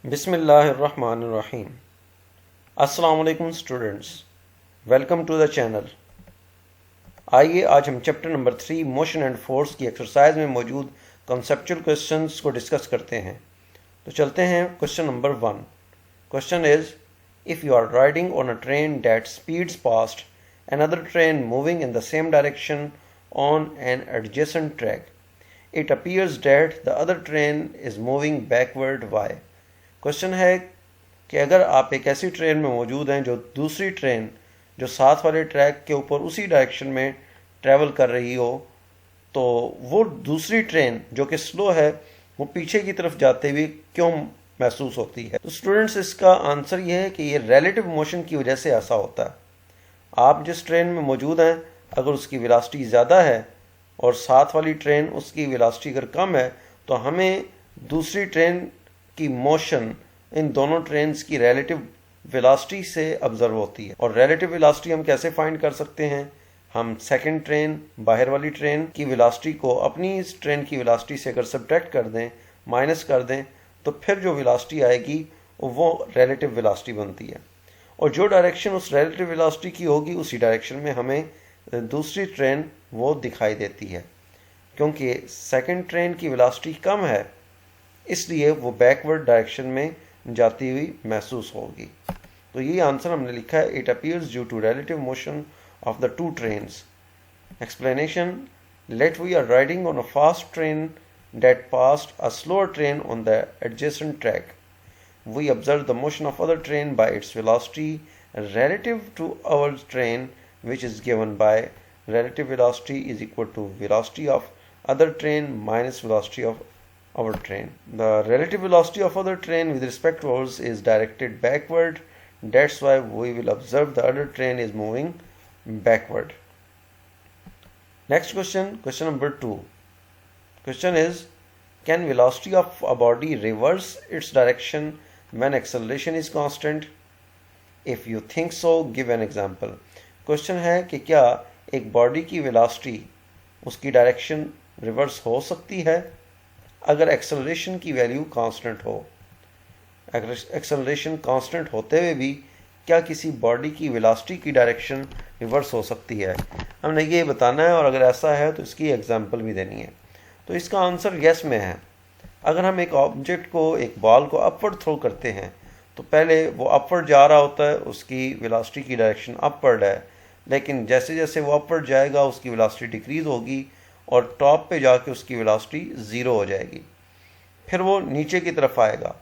बिस्मिल्लाहिर्रहमानिर्रहीम। अस्सलाम वालेकुम students, welcome to the channel. आइए आज हम chapter number 3 motion and force की एक्सरसाइज में मौजूद कॉन्सेप्चुअल क्वेश्चंस को डिस्कस करते हैं। तो चलते हैं question number 1। Question is, if you are riding on a train that speeds past another train moving in the same direction on an adjacent track, it appears that the other train is moving backward. Why? Question है कि अगर आप एक ऐसी train में मौजूद हैं जो दूसरी ट्रेन जो साथ वाले ट्रैक के ऊपर उसी डायरेक्शन में ट्रैवल कर रही हो, तो वो दूसरी ट्रेन जो कि स्लो है वो पीछे की तरफ जाते हुए क्यों महसूस होती है। तो स्टूडेंट्स, इसका आंसर ये है कि ये रिलेटिव मोशन की वजह से ऐसा होता है। आप जिस ट्रेन में मौजूद हैं, अगर उसकी वेलोसिटी ज़्यादा है और साथ वाली ट्रेन उसकी वेलोसिटी अगर कम है, तो हमें दूसरी ट्रेन की मोशन इन दोनों ट्रेन्स की रिलेटिव वेलोसिटी से ऑब्जर्व होती है। और रिलेटिव वेलोसिटी हम कैसे फाइंड कर सकते हैं? हम सेकंड ट्रेन, बाहर वाली ट्रेन की वेलोसिटी को अपनी इस ट्रेन की वेलोसिटी से अगर सब्ट्रैक्ट कर दें, माइनस कर दें, तो फिर जो वेलोसिटी आएगी वो रिलेटिव वेलोसिटी बनती है। और जो डायरेक्शन उस रिलेटिव वेलोसिटी की होगी उसी डायरेक्शन में हमें दूसरी ट्रेन वो दिखाई देती है। क्योंकि सेकंड ट्रेन की वेलोसिटी कम है, इसलिए वो बैकवर्ड डायरेक्शन में जाती हुई महसूस होगी। तो ये आंसर हमने लिखा है, it appears due to relative motion of the two trains. Explanation, let we are riding on a fast train that passed a slower train on the adjacent track. We observe the motion of other train by its velocity relative to our train, which is given by relative velocity is equal to velocity of other train minus velocity of our train. The relative velocity of other train with respect to ours is directed backward. That's why we will observe the other train is moving backward. Next question, question number 2. Question is, can velocity of a body reverse its direction when acceleration is constant? If you think so, give an example. Question है कि क्या एक body की velocity उसकी direction reverse हो सकती है अगर एक्सेलरेशन की वैल्यू कांस्टेंट हो। एक्सेलरेशन कांस्टेंट होते हुए भी क्या किसी बॉडी की वेलोसिटी की डायरेक्शन रिवर्स हो सकती है, हमने ये बताना है। और अगर ऐसा है तो इसकी एग्जांपल भी देनी है। तो इसका आंसर यस में है। अगर हम एक ऑब्जेक्ट को, एक बॉल को अपवर्ड थ्रो करते हैं, तो पहले वो अपवर्ड जा रहा होता है, उसकी वेलोसिटी की डायरेक्शन अपवर्ड है, लेकिन जैसे जैसे वो अपवर्ड जाएगा उसकी वेलोसिटी डिक्रीज होगी और टॉप पे जाके उसकी वेलोसिटी ज़ीरो हो जाएगी। फिर वो नीचे की तरफ आएगा।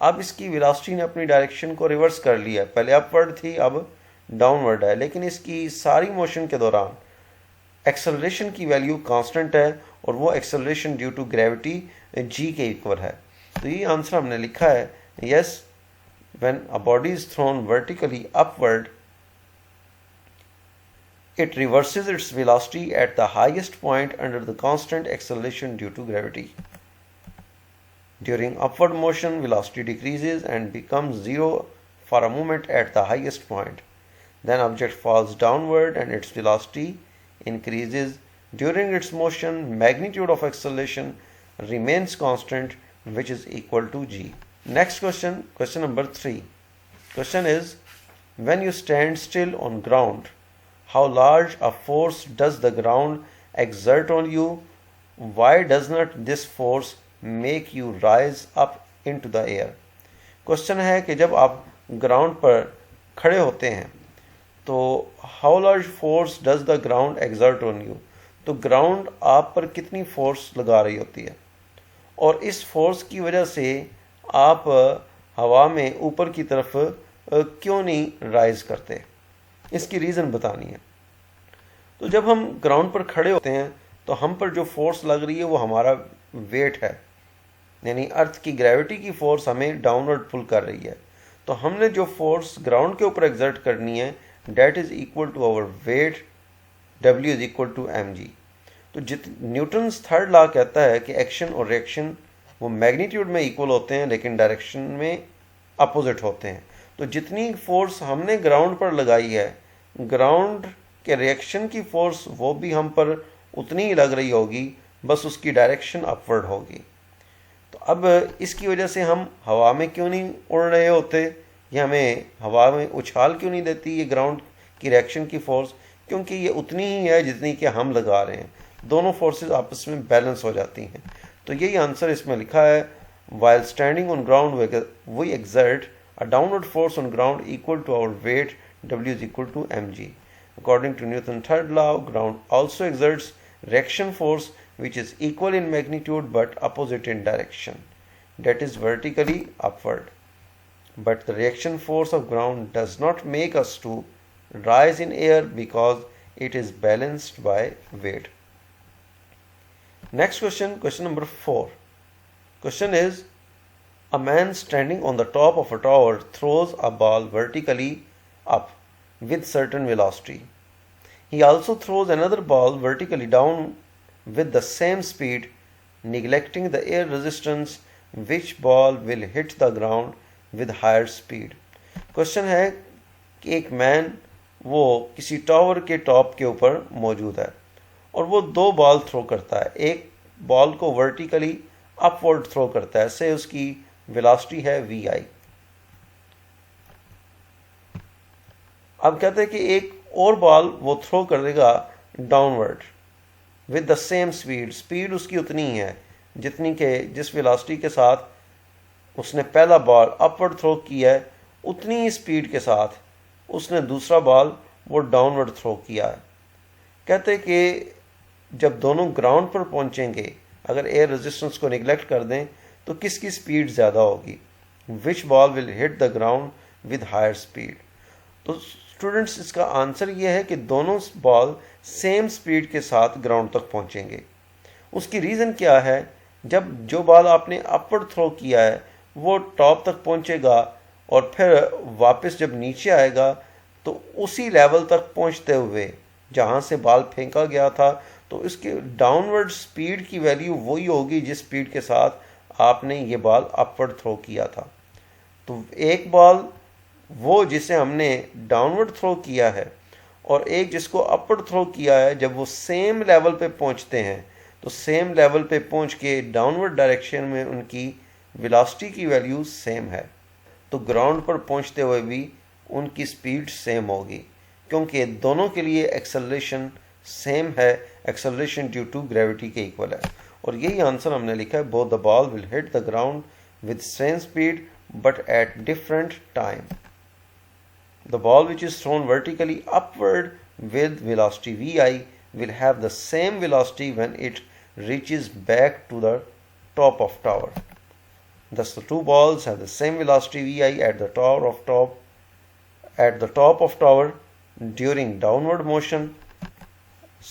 अब इसकी वेलोसिटी ने अपनी डायरेक्शन को रिवर्स कर लिया, पहले अपवर्ड थी अब डाउनवर्ड है, लेकिन इसकी सारी मोशन के दौरान एक्सेलरेशन की वैल्यू कांस्टेंट है और वो acceleration due to gravity G के इक्वल है। तो ये आंसर हमने लिखा है, yes, when a body is thrown vertically upward it reverses its velocity at the highest point under the constant acceleration due to gravity. During upward motion, velocity decreases and becomes zero for a moment at the highest point. Then object falls downward and its velocity increases. During its motion, magnitude of acceleration remains constant, which is equal to g. Next question, question number 3. Question is, when you stand still on ground, how large a force does the ground exert on you? Why does not this force make you rise up into the air? Question है कि जब आप ground पर खड़े होते हैं तो how large force does the ground exert on you, तो ग्राउंड आप पर कितनी फोर्स लगा रही होती है और इस फोर्स की वजह से आप हवा में ऊपर की तरफ क्यों नहीं राइज करते, इसकी रीज़न बतानी है। तो जब हम ग्राउंड पर खड़े होते हैं तो हम पर जो फोर्स लग रही है वो हमारा वेट है, यानी अर्थ की ग्रेविटी की फोर्स हमें डाउनवर्ड पुल कर रही है। तो हमने जो फोर्स ग्राउंड के ऊपर एक्सर्ट करनी है, that is equal to our weight, W is equal to mg। तो न्यूटन्स थर्ड लॉ कहता है कि एक्शन और रिएक्शन वो मैग्नीट्यूड में इक्वल होते हैं लेकिन डायरेक्शन में अपोजिट होते हैं। तो जितनी फोर्स हमने ग्राउंड पर लगाई है, ग्राउंड के रिएक्शन की फोर्स वो भी हम पर उतनी ही लग रही होगी, बस उसकी डायरेक्शन अपवर्ड होगी। तो अब इसकी वजह से हम हवा में क्यों नहीं उड़ रहे होते, ये हमें हवा में उछाल क्यों नहीं देती ये ग्राउंड की रिएक्शन की फोर्स, क्योंकि ये उतनी ही है जितनी कि हम लगा रहे हैं। दोनों फोर्सेस आपस में बैलेंस हो जाती हैं। तो यही आंसर इसमें लिखा है, while standing on ground we exert a downward force on ground equal to our weight W is equal to mg. According to Newton's third law, ground also exerts reaction force which is equal in magnitude but opposite in direction, that is vertically upward. But the reaction force of ground does not make us to rise in air because it is balanced by weight. Next question, question number 4. Question is, a man standing on the top of a tower throws a ball vertically up with certain velocity. He also throws another ball vertically down with the same speed, neglecting the air resistance. Which ball will hit the ground with higher speed? Question है कि एक man वो किसी tower के top के ऊपर मौजूद है और वो 2 बॉल थ्रो करता है। एक बॉल को वर्टिकली अपवर्ड थ्रो करता है, से उसकी वेलोसिटी है vi। अब कहते हैं कि एक और बॉल वो थ्रो करेगा downward with the same speed, speed उसकी उतनी ही है जितनी के जिस वेलोसिटी के साथ उसने पहला बॉल अपवर्ड थ्रो किया है, उतनी ही स्पीड के साथ उसने दूसरा बॉल वो डाउनवर्ड थ्रो किया है। कहते हैं कि जब दोनों ग्राउंड पर पहुंचेंगे, अगर एयर रेजिस्टेंस को निगलेक्ट कर दें तो किसकी स्पीड ज़्यादा होगी? Which ball will hit the ground with higher speed? तो स्टूडेंट्स इसका आंसर ये है कि दोनों बॉल सेम स्पीड के साथ ग्राउंड तक पहुंचेंगे। उसकी रीज़न क्या है? जब जो बॉल आपने अपवर्ड थ्रो किया है वो टॉप तक पहुंचेगा और फिर वापस जब नीचे आएगा तो उसी लेवल तक पहुंचते हुए जहां से बॉल फेंका गया था, तो इसके डाउनवर्ड स्पीड की वैल्यू वही होगी जिस स्पीड के साथ आपने ये बॉल अपवर्ड थ्रो किया था। तो एक बॉल वो जिसे हमने डाउनवर्ड थ्रो किया है और एक जिसको अपवर्ड थ्रो किया है, जब वो सेम लेवल पे पहुंचते हैं तो सेम लेवल पे पहुंच के डाउनवर्ड डायरेक्शन में उनकी वेलोसिटी की वैल्यू सेम है। तो ग्राउंड पर पहुंचते हुए भी उनकी स्पीड सेम होगी क्योंकि दोनों के लिए एक्सेलरेशन सेम है, एक्सेलरेशन ड्यू टू ग्रेविटी के इक्वल है। और यही आंसर हमने लिखा है, both the ball will hit the ground with same speed but at different time. The ball which is thrown vertically upward with velocity vi will have the same velocity when it reaches back to the top of tower. Thus the two balls have the same velocity vi at the top of tower during downward motion.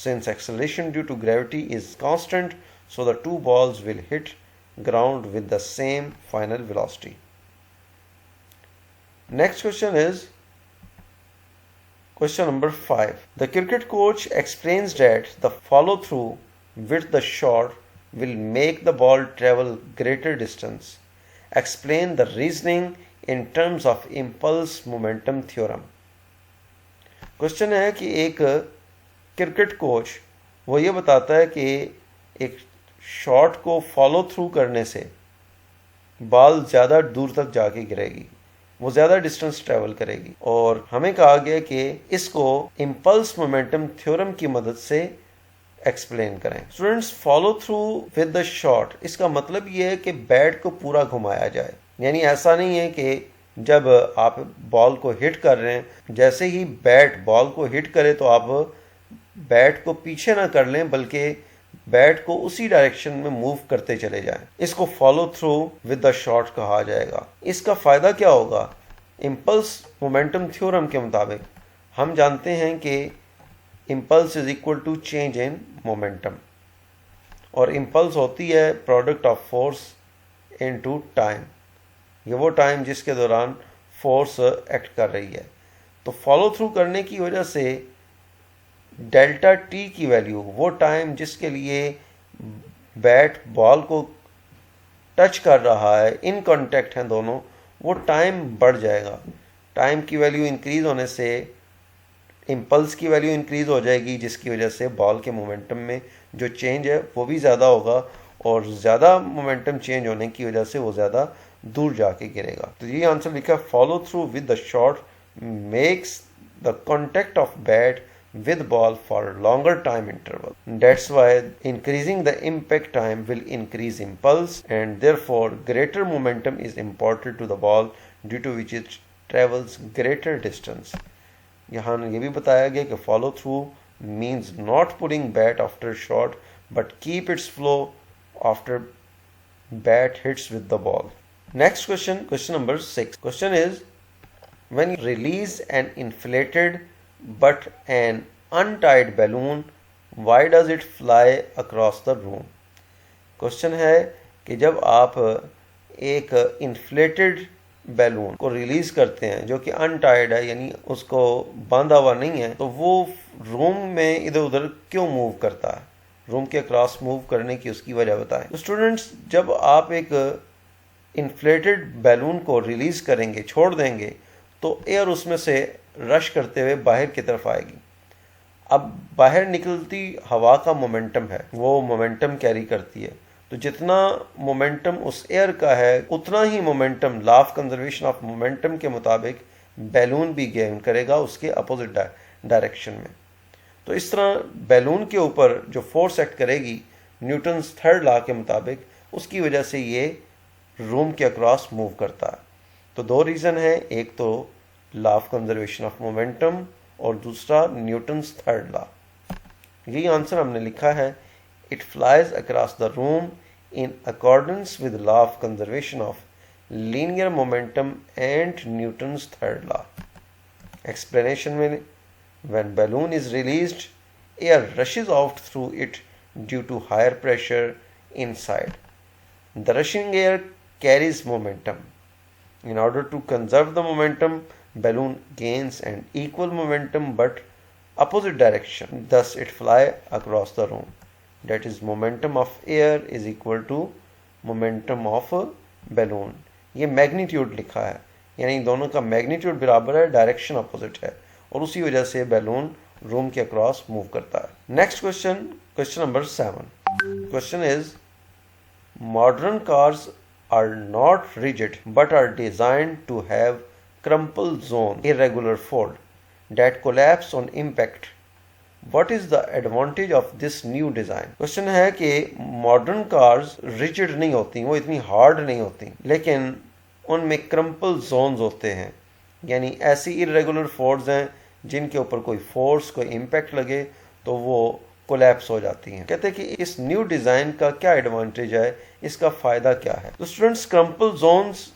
Since acceleration due to gravity is constant, so the two balls will hit ground with the same final velocity. Next question is question number 5. The cricket coach explains that the follow through with the shot will make the ball travel greater distance. Explain the reasoning in terms of impulse momentum theorem. Question है कि एक cricket coach वो ये बताता है कि एक shot को फॉलो थ्रू करने से बॉल ज़्यादा दूर तक जाके गिरेगी, वो ज़्यादा डिस्टेंस ट्रेवल करेगी। और हमें कहा गया कि इसको इम्पल्स मोमेंटम थ्योरम की मदद से एक्सप्लेन करें। Students, follow through with the shot, इसका मतलब ये है कि बैट को पूरा घुमाया जाए। यानी ऐसा नहीं है कि जब आप बॉल को हिट कर रहे हैं, जैसे ही बैट बॉल को हिट करे तो आप बैट को पीछे ना कर लें, बल्कि बैट को उसी डायरेक्शन में मूव करते चले जाएं। इसको follow through with the shot कहा जाएगा। इसका फ़ायदा क्या होगा? इम्पल्स मोमेंटम थ्योरम के मुताबिक हम जानते हैं कि impulse is equal to change in momentum, और इम्पल्स होती है product of force into time. ये वो टाइम जिसके दौरान फोर्स एक्ट कर रही है। तो फॉलो थ्रू करने की वजह से डेल्टा टी की वैल्यू, वो टाइम जिसके लिए बैट बॉल को टच कर रहा है, इन कांटेक्ट हैं दोनों, वो टाइम बढ़ जाएगा। टाइम की वैल्यू इंक्रीज होने से इम्पल्स की वैल्यू इंक्रीज हो जाएगी, जिसकी वजह से बॉल के मोमेंटम में जो चेंज है वो भी ज़्यादा होगा और ज़्यादा मोमेंटम चेंज होने की वजह से वो ज़्यादा दूर जाके गिरेगा। तो ये आंसर लिखा है, follow through with the shot makes the contact of bat with ball for a longer time interval. That's why increasing the impact time will increase impulse, and therefore greater momentum is imparted to the ball, due to which it travels greater distance. यहाँ ये भी बताया गया कि follow through means not pulling bat after shot but keep its flow after bat hits with the ball. Next question, question number 6. Question is, when you release an inflated but an untied balloon, why does it fly across the room? Question है कि जब आप एक inflated balloon को release करते हैं जो कि अनटाइड है, यानी उसको बांधा हुआ नहीं है, तो वो रूम में इधर उधर क्यों मूव करता है? रूम के क्रॉस मूव करने की उसकी वजह बताएं। तो स्टूडेंट्स, जब आप एक इन्फ्लेटेड बैलून को रिलीज करेंगे, छोड़ देंगे, तो एयर उसमें से रश करते हुए बाहर की तरफ आएगी। अब बाहर निकलती हवा का मोमेंटम है, वो मोमेंटम कैरी करती है, तो जितना मोमेंटम उस एयर का है उतना ही momentum law of conservation of momentum के मुताबिक बैलून भी गेन करेगा उसके अपोजिट डायरेक्शन में। तो इस तरह बैलून के ऊपर जो फोर्स एक्ट करेगी न्यूटन्स थर्ड लॉ के मुताबिक, उसकी वजह से ये रूम के अक्रॉस मूव करता है। तो दो रीज़न है, एक तो law of conservation of momentum और दूसरा न्यूटन्स थर्ड लॉ। यही आंसर हमने लिखा है, it flies across the room in accordance with law of conservation of linear momentum and Newton's third law. Explanation में, when balloon is released, air rushes out through it due to higher pressure inside. The rushing air carries momentum. In order to conserve the momentum, balloon gains an equal momentum but opposite direction. Thus it fly across the room. That is, momentum of air is equal to momentum of a balloon. ये magnitude लिखा है, यानी दोनों का magnitude बराबर है, direction opposite है, और उसी वजह से बैलून रूम के अक्रॉस मूव करता है। Next question, question number 7. Question is, modern cars are not rigid but are designed to have crumple zone irregular fold that collapse on impact. What is the advantage of this new design? Question है कि modern cars rigid नहीं होती, वो इतनी hard नहीं होती, लेकिन उनमें क्रम्पल जोन्स होते हैं, यानी ऐसी इरेगुलर फोल्ड्स हैं जिनके ऊपर कोई फोर्स, कोई इम्पैक्ट लगे तो वो कोलैप्स हो जाती हैं। कहते हैं कि इस न्यू डिज़ाइन का क्या एडवांटेज है, इसका फ़ायदा क्या है? तो स्टूडेंट्स, क्रम्पल जोन्स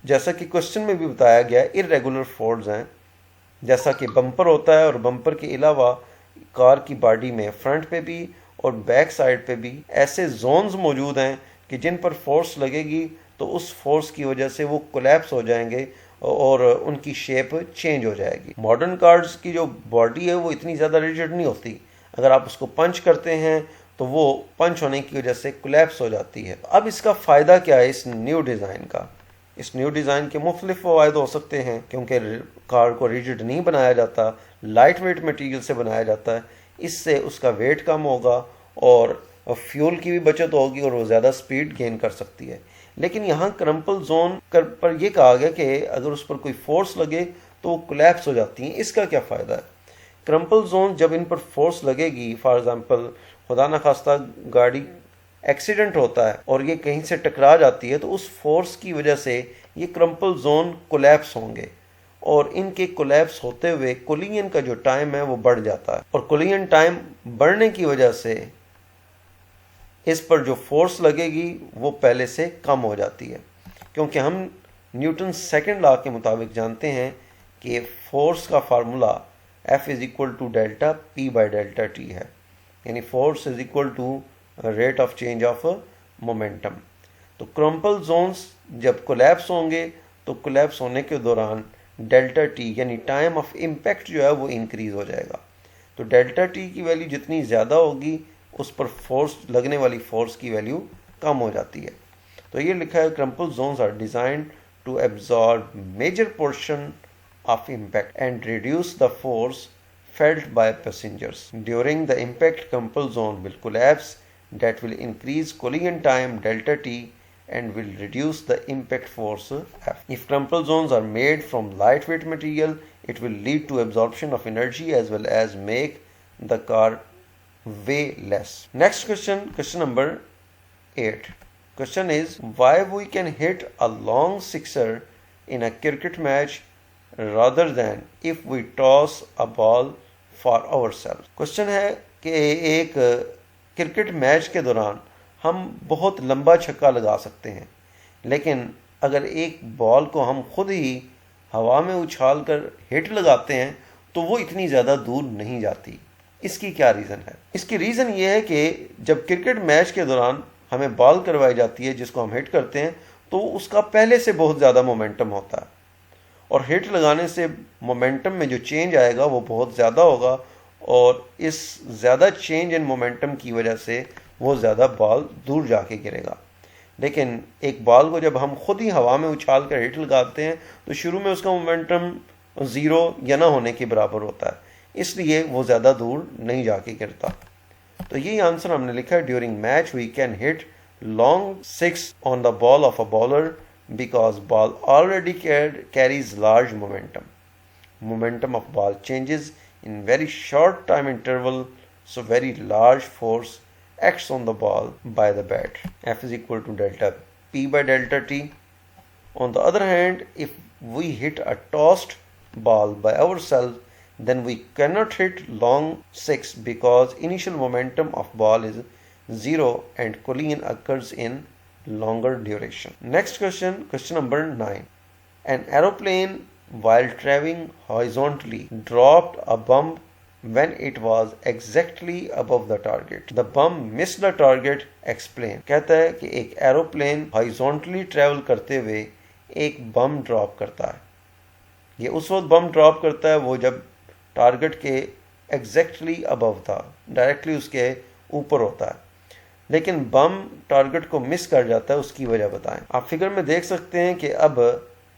जैसा कि क्वेश्चन में भी बताया गया इरेगुलर फोल्ड्स हैं, जैसा कि बम्पर होता है और बम्पर के अलावा कार की बॉडी में फ्रंट पे भी और बैक साइड पे भी ऐसे जोन्स मौजूद हैं कि जिन पर फोर्स लगेगी तो उस फोर्स की वजह से वो कोलैप्स हो जाएंगे और उनकी शेप चेंज हो जाएगी। मॉडर्न कार्स की जो बॉडी है वो इतनी ज़्यादा रिजिड नहीं होती, अगर आप उसको पंच करते हैं तो वो पंच होने की वजह से कोलैप्स हो जाती है। अब इसका फ़ायदा क्या है इस न्यू डिज़ाइन का? इस न्यू डिज़ाइन के मुख्तलिफ फ़वाइद हो सकते हैं, क्योंकि कार को रिजिड नहीं बनाया जाता, लाइट वेट मटीरियल से बनाया जाता है, इससे उसका वेट कम होगा और फ्यूल की भी बचत होगी और वो ज़्यादा स्पीड गेन कर सकती है। लेकिन यहाँ क्रम्पल जोन पर यह कहा गया कि अगर उस पर कोई फोर्स लगे तो वो कोलैप्स हो जाती हैं। इसका क्या फ़ायदा है? क्रम्पल जोन जब इन पर फोर्स लगेगी, फॉर एग्जांपल खुदा न खास्ता गाड़ी एक्सीडेंट होता है और ये कहीं से टकरा जाती है, तो उस फोर्स की वजह से ये क्रम्पल जोन कोलैप्स होंगे और इनके कोलैप्स होते हुए कोलिजन का जो टाइम है वो बढ़ जाता है, और कोलिजन टाइम बढ़ने की वजह से इस पर जो फोर्स लगेगी वो पहले से कम हो जाती है, क्योंकि हम न्यूटन सेकंड लॉ के मुताबिक जानते हैं कि फोर्स का formula F is equal to delta P by delta T है, यानी force is equal to rate of change of momentum. तो क्रम्पल जोन्स जब कोलैप्स होंगे तो कोलैप्स होने के दौरान डेल्टा T यानी टाइम ऑफ इम्पैक्ट जो है वो इंक्रीज हो जाएगा। तो डेल्टा T की वैल्यू जितनी ज़्यादा होगी उस पर फोर्स लगने वाली फोर्स की वैल्यू कम हो जाती है। तो ये लिखा है, crumple zones are designed to absorb major portion of impact and reduce the force felt by passengers. During the impact, crumple zone will collapse that will increase cooling time delta T and will reduce the impact force F. If crumple zones are made from lightweight material, it will lead to absorption of energy as well as make the car weigh less. Next question, question number 8. Question is, why we can hit a long sixer in a cricket match rather than if we toss a ball for ourselves. Question है कि एक cricket match के दौरान हम बहुत लंबा छक्का लगा सकते हैं, लेकिन अगर एक बॉल को हम खुद ही हवा में उछाल कर हिट लगाते हैं तो वो इतनी ज़्यादा दूर नहीं जाती। इसकी क्या रीज़न है? इसकी रीज़न ये है कि जब क्रिकेट मैच के दौरान हमें बॉल करवाई जाती है जिसको हम हिट करते हैं तो उसका पहले से बहुत ज़्यादा मोमेंटम होता है और हिट लगाने से मोमेंटम में जो चेंज आएगा वो बहुत ज़्यादा होगा और इस ज़्यादा चेंज इन मोमेंटम की वजह से वो ज़्यादा बॉल दूर जाके गिरेगा। लेकिन एक बॉल को जब हम खुद ही हवा में उछाल कर हिट लगाते हैं तो शुरू में उसका मोमेंटम ज़ीरो या ना होने के बराबर होता है, इसलिए वो ज़्यादा दूर नहीं जाके गिरता। तो यही आंसर हमने लिखा है, during match we can hit long six on the ball of a bowler because ball already carries large momentum. Momentum of ball changes in very short time interval, so very large force acts on the ball by the bat. F is equal to delta P by delta T. On the other hand, if we hit a tossed ball by ourselves, then we cannot hit long six because initial momentum of ball is zero and collision occurs in longer duration. Next question, question number 9. An aeroplane while traveling horizontally dropped a bomb when it was exactly above the target. The bomb missed the target. Explain. कहता है कि एक aeroplane horizontally travel करते हुए एक बम drop करता है। ये उस वक्त बम ड्रॉप करता है वो जब टारगेट के एग्जैक्टली अबव था, डायरेक्टली उसके ऊपर होता है, लेकिन बम टारगेट को मिस कर जाता है। उसकी वजह बताएं। आप फिगर में देख सकते हैं कि अब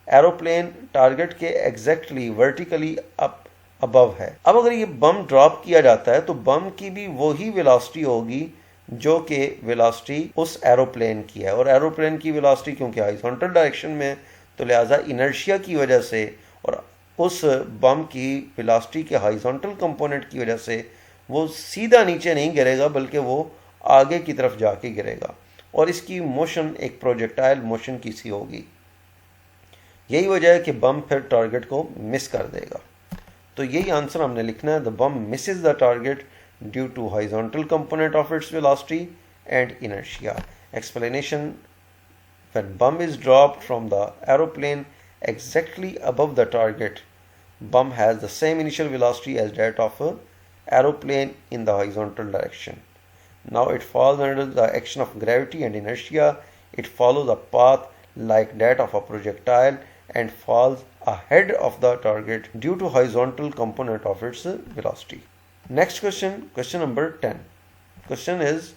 एरोप्लेन टारगेट के एग्जैक्टली वर्टिकली अबव है। अब अगर ये बम ड्रॉप किया जाता है तो बम की भी वही वेलोसिटी होगी जो कि वेलोसिटी उस एरोप्लेन की है, और एरोप्लेन की वेलोसिटी क्योंकि हॉरिजॉन्टल डायरेक्शन में तो लिहाजा इनर्शिया की वजह से और उस बम की वेलोसिटी के हॉरिजॉन्टल कंपोनेंट की वजह से वो सीधा नीचे नहीं गिरेगा बल्कि वो आगे की तरफ जाके गिरेगा और इसकी मोशन एक प्रोजेक्टाइल मोशन की सी होगी। यही वजह है कि बम फिर टारगेट को मिस कर देगा। तो यही आंसर हमने लिखना है, the bomb misses the target due to horizontal component of its velocity and inertia. Explanation, when bomb is dropped from the aeroplane exactly above the target, bomb has the same initial velocity as that of a aeroplane in the horizontal direction. Now it falls under the action of gravity and inertia. It follows a path like that of a projectile and falls ahead of the target due to horizontal component of its velocity. Next question, question number 10. Question is,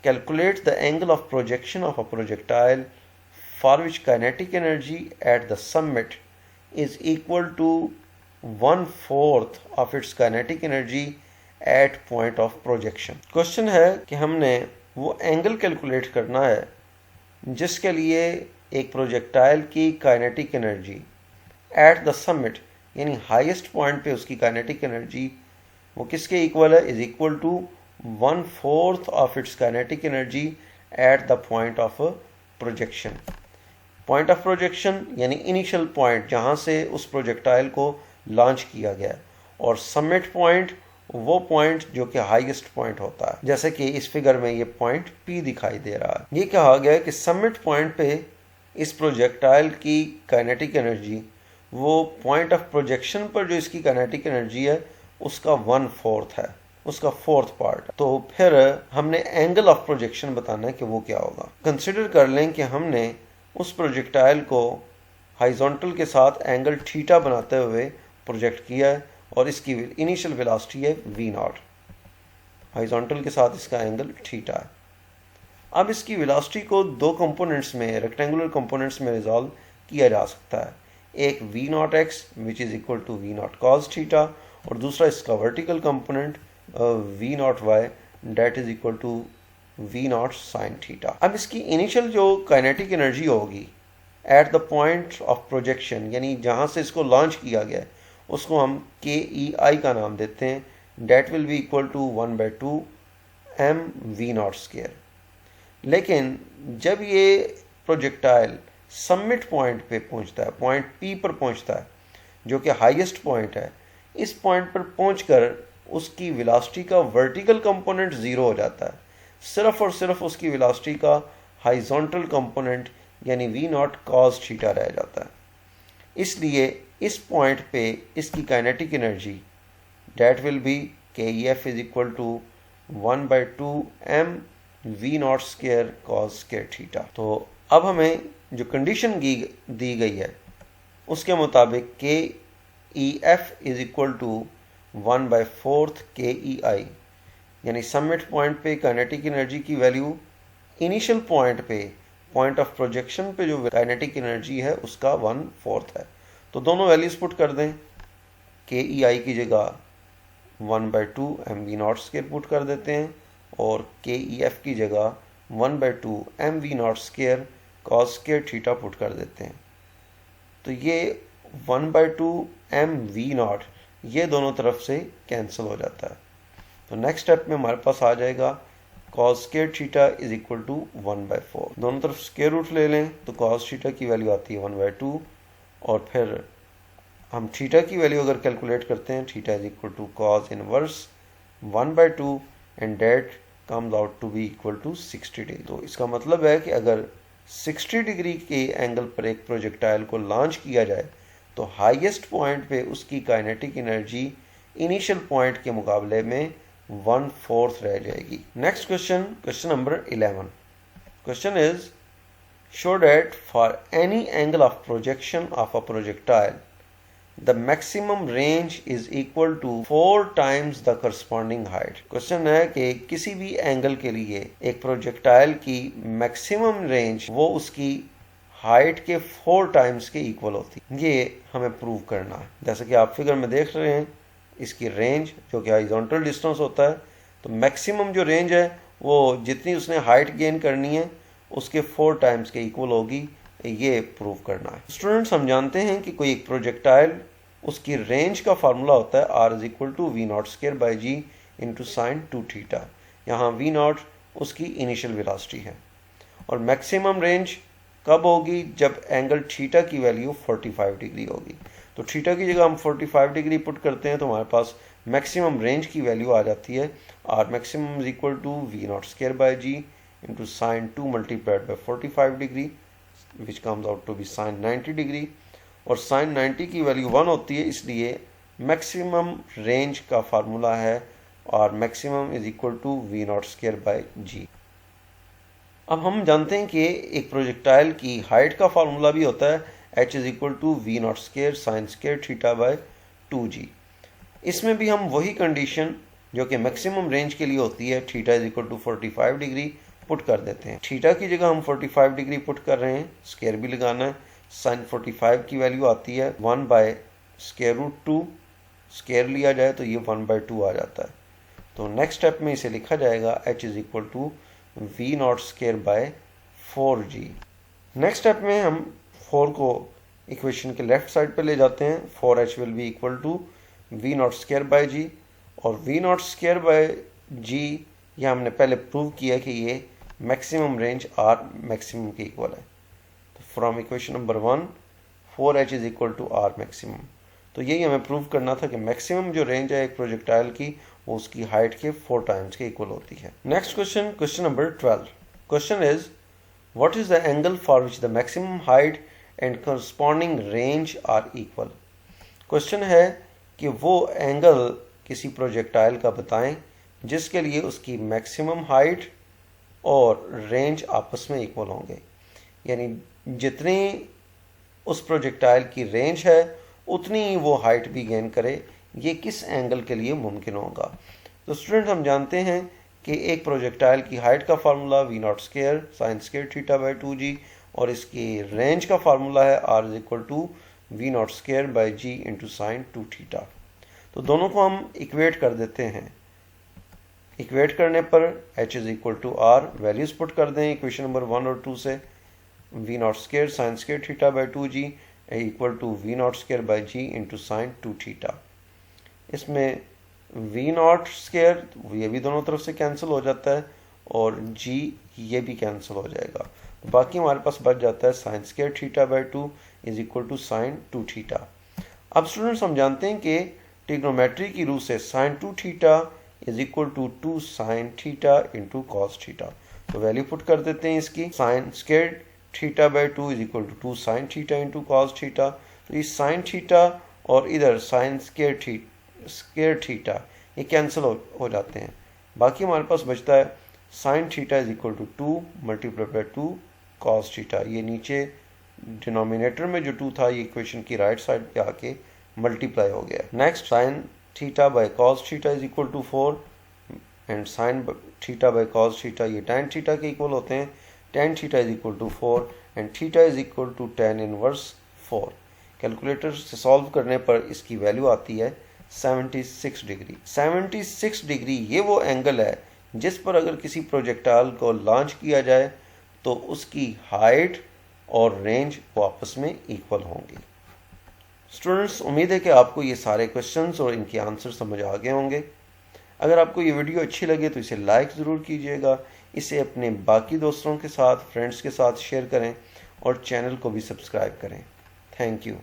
calculate the angle of projection of a projectile for which kinetic energy at the summit is equal to 1/4 of its kinetic energy at point of projection. Question है कि हमने वो angle calculate करना है जिसके लिए एक projectile की kinetic energy at the summit यानी हाईएस्ट पॉइंट पे उसकी काइनेटिक एनर्जी वो किसके इक्वल है, is equal to 1/4 of its kinetic energy at the point of projection. Point of projection यानी इनिशियल पॉइंट जहाँ से उस प्रोजेक्टाइल को लॉन्च किया गया, और समिट पॉइंट वो पॉइंट जो कि हाईएस्ट पॉइंट होता है, जैसे कि इस फिगर में ये पॉइंट P दिखाई दे रहा है। ये कहा गया है कि समिट पॉइंट पे इस प्रोजेक्टाइल की काइनेटिक एनर्जी वो पॉइंट ऑफ प्रोजेक्शन पर जो इसकी काइनेटिक एनर्जी है उसका 1/4 है, उसका 4th पार्ट। तो फिर हमने एंगल ऑफ प्रोजेक्शन बताना है कि वो क्या होगा। कंसिडर कर लें कि हमने उस प्रोजेक्टाइल को हॉरिजॉन्टल के साथ एंगल थीटा बनाते हुए प्रोजेक्ट किया है और इसकी इनिशियल वेलोसिटी है v0। हॉरिजॉन्टल के साथ इसका एंगल थीटा है। अब इसकी वेलोसिटी को दो कंपोनेंट्स में, रेक्टेंगुलर कंपोनेंट्स में रिजॉल्व किया जा सकता है। एक v0x which is equal to v0 cos theta और दूसरा इसका vertical component v0y that is equal to V naught sine theta. अब इसकी इनिशियल जो काइनेटिक एनर्जी होगी at the point of projection, यानी जहाँ से इसको लॉन्च किया गया है, उसको हम के ई आई का नाम देते हैं। That will be equal to 1/2 M V not square. लेकिन जब ये प्रोजेक्टाइल सबमिट पॉइंट पे पहुंचता है, पॉइंट पी पर पहुंचता है जो कि हाईएस्ट पॉइंट है, इस पॉइंट पर पहुंचकर उसकी वेलोसिटी का वर्टिकल कंपोनेंट ज़ीरो हो जाता है। सिर्फ और सिर्फ उसकी वेलोसिटी का हॉरिजॉन्टल कंपोनेंट यानी वी नॉट कॉस थीटा रह जाता है। इसलिए इस पॉइंट पे इसकी kinetic energy that will be K E F is equal to 1/2 M V not square cos square theta. तो अब हमें जो कंडीशन दी गई है उसके मुताबिक K E F is equal to 1/4 K E I, यानी सबमिट पॉइंट पे काइनेटिक एनर्जी की वैल्यू इनिशियल पॉइंट पे, पॉइंट ऑफ प्रोजेक्शन पे जो काइनेटिक एनर्जी है उसका 1/4 है। तो दोनों वैल्यूज पुट कर दें। के ई आई की जगह 1/2 M V not square put कर देते हैं और के ई एफ की जगह 1/2 M V not square cos square theta put कर देते हैं। तो ये 1/2 एम वी नॉट ये दोनों तरफ से कैंसिल हो जाता है। तो नेक्स्ट स्टेप में हमारे पास आ जाएगा cos square theta is equal to 1/4। दोनों तरफ स्क्वायर रूट ले लें तो कॉस थीटा की वैल्यू आती है 1/2 और फिर हम थीटा की वैल्यू अगर कैलकुलेट करते हैं, theta is equal to cos inverse 1/2 and that comes out to be equal to 60 degree. तो इसका मतलब है कि अगर 60 डिग्री के एंगल पर एक प्रोजेक्टाइल को लॉन्च किया जाए तो हाईएस्ट पॉइंट पे उसकी काइनेटिक एनर्जी इनिशियल पॉइंट के मुकाबले में 1/4 रह जाएगी। Next question, question number 11। Question is show that for any angle of projection of a projectile the maximum range is equal to 4 times the corresponding height। Question है कि किसी भी angle के लिए एक प्रोजेक्टाइल की मैक्सिमम रेंज वो उसकी हाइट के 4 टाइम्स के इक्वल होती है। ये हमें प्रूव करना है। जैसे कि आप फिगर में देख रहे हैं, इसकी रेंज जो कि हॉरिजॉन्टल डिस्टेंस होता है, तो मैक्सिमम जो रेंज है वो जितनी उसने हाइट गेन करनी है उसके 4 टाइम्स के इक्वल होगी। ये प्रूव करना है। स्टूडेंट्स, हम जानते हैं कि कोई एक प्रोजेक्टाइल उसकी रेंज का फार्मूला होता है R is equal to V not square by G into sine 2 theta. यहाँ वी नॉट उसकी इनिशियल वेलोसिटी है और मैक्सिमम रेंज कब होगी, जब एंगल थीटा की वैल्यू 45 डिग्री होगी। तो थीटा की जगह हम 45 डिग्री पुट करते हैं तो हमारे पास मैक्सिमम रेंज की वैल्यू आ जाती है R maximum is equal to V not square by G into sine 2 multiplied by 45 degree which comes out to be sine 90 degree. और साइन 90 की वैल्यू 1 होती है, इसलिए मैक्सिमम रेंज का फार्मूला है और maximum is equal to V not square by G. अब हम जानते हैं कि एक प्रोजेक्टाइल की हाइट का फार्मूला भी होता है H is equal to V not square sine square theta by 2g। इसमें भी हम वही कंडीशन जो कि मैक्सिमम रेंज के लिए होती है, theta is equal to 45 degree put कर देते हैं। थीटा की जगह हम 45 डिग्री पुट कर रहे हैं, स्क्वायर भी लगाना है। साइन 45 की वैल्यू आती है 1/√2, स्क्वायर लिया जाए तो ये 1/2 आ जाता है। तो नेक्स्ट स्टेप में इसे लिखा जाएगा h is equal to V not square by 4g। Next step में हम 4 को इक्वेशन के लेफ्ट साइड पे ले जाते हैं। 4h will be equal to V not square by G और V not square by G ये हमने पहले प्रूव किया कि ये मैक्सिमम रेंज आर मैक्सिमम के इक्वल है। तो from equation number 1 4h is equal to R maximum. तो यही हमें प्रूव करना था कि मैक्सिमम जो रेंज है एक प्रोजेक्टाइल की वो उसकी हाइट के 4 टाइम्स के इक्वल होती है। Next question, question number 12। Question is what is the angle for which the maximum height and corresponding range are equal. Question है कि वो एंगल किसी प्रोजेक्टाइल का बताएं जिसके लिए उसकी मैक्सिमम हाइट और रेंज आपस में इक्वल होंगे, यानी जितनी उस प्रोजेक्टाइल की रेंज है उतनी ही वो हाइट भी गेन करे। ये किस एंगल के लिए मुमकिन होगा। तो स्टूडेंट, हम जानते हैं कि एक प्रोजेक्टाइल की हाइट का formula V not square sine square theta by 2g और इसकी रेंज का फार्मूला है R is equal to V not square by G into sine 2 theta. तो दोनों को हम इक्वेट कर देते हैं। इक्वेट करने पर h is equal to R, values put कर दें इक्वेशन नंबर 1 और 2 से। V naught square sine square theta by 2g equal to V naught square by G into sine 2 theta. इसमें वी नॉट स्केयर ये भी दोनों तरफ से कैंसिल हो जाता है और जी ये भी कैंसिल हो जाएगा, तो बाकी हमारे पास बच जाता है sine square theta by 2 is equal to sine 2 theta. अब स्टूडेंट्स हम जानते हैं कि ट्रिग्नोमेट्री की रूल से sine 2 theta is equal to 2 sine theta into cos theta. तो वैल्यू पुट कर देते हैं इसकी, sine square theta by 2 is equal to 2 sine theta into cos theta. तो ये साइन थीटा और इधर साइन स्केयर थीटा ये कैंसिल हो जाते हैं, बाकी हमारे पास बचता है sine theta is equal to 2 multiply by 2 cos theta. ये नीचे डिनोमिनेटर में जो 2 था ये इक्वेशन की राइट साइड पे आके मल्टीप्लाई हो गया। Next sine theta by cos theta is equal to 4 and sine theta by cos theta ये tan थीटा के इक्वल होते हैं। tan theta is equal to 4 and theta is equal to tan inverse 4। Calculator से solve करने पर इसकी value आती है 76 डिग्री। 76 डिग्री ये वो एंगल है जिस पर अगर किसी प्रोजेक्टाइल को लॉन्च किया जाए तो उसकी हाइट और रेंज वो आपस में इक्वल होंगी। स्टूडेंट्स उम्मीद है कि आपको ये सारे क्वेश्चंस और इनके आंसर समझ आ गए होंगे। अगर आपको ये वीडियो अच्छी लगे तो इसे लाइक ज़रूर कीजिएगा, इसे अपने बाकी दोस्तों के साथ फ्रेंड्स के साथ शेयर करें और चैनल को भी सब्सक्राइब करें। Thank you.